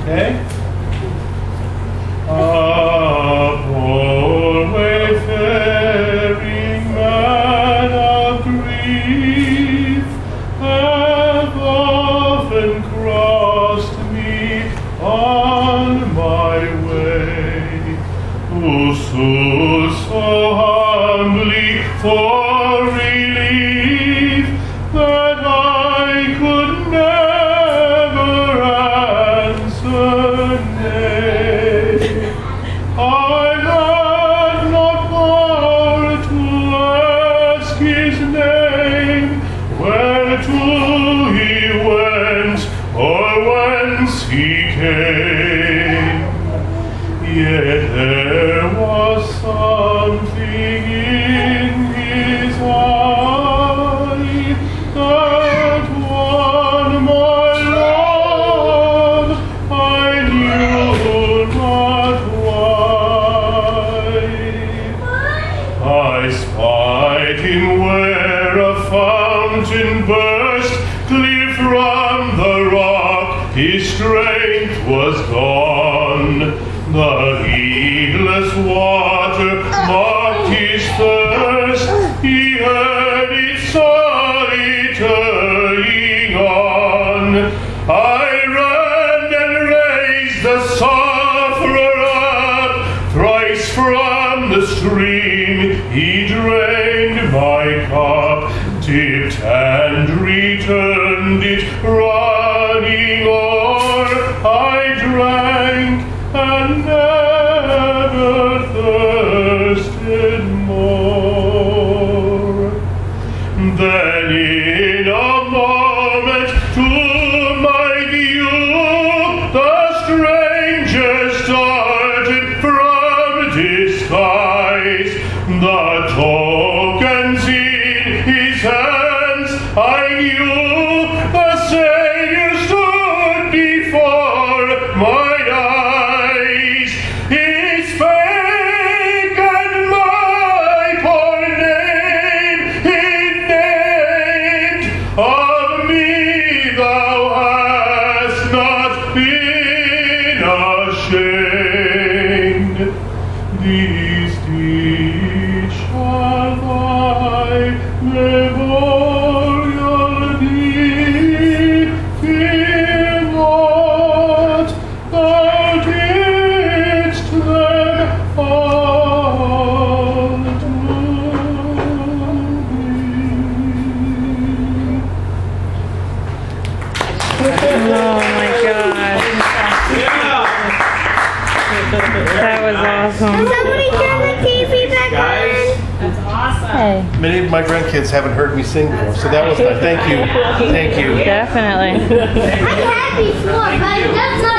Okay? A poor wayfaring man of grief hath often crossed me on my way, who stood so humbly for relief that I could never answer nay. I had not power to ask his name, where to he went, or whence he came. Yet there was something in his eye that won my love, I knew not why. I spied him where a fountain burst clear from the rock, his strength was gone. The heedless water mocked his thirst, he heard its sorry turning on. I ran and raised the sufferer up, thrice from the stream he drained my cup, dipped and returned it running o'er. I drank and never thirsted more. Then in a moment to my view the stranger started from disguise. The tokens in his hands I knew, the Savior stood before my eyes. He spake and my poor name he named. Of me thou hast not been ashamed. These deeds shall thy memorial be. Fear not, thou didst them all to me. Oh my God. That was awesome. Somebody turn the TV back on. That's awesome. Hey, Many of my grandkids haven't heard me sing before, so that was fun. Thank you. Thank you. definitely. I had before, but that's not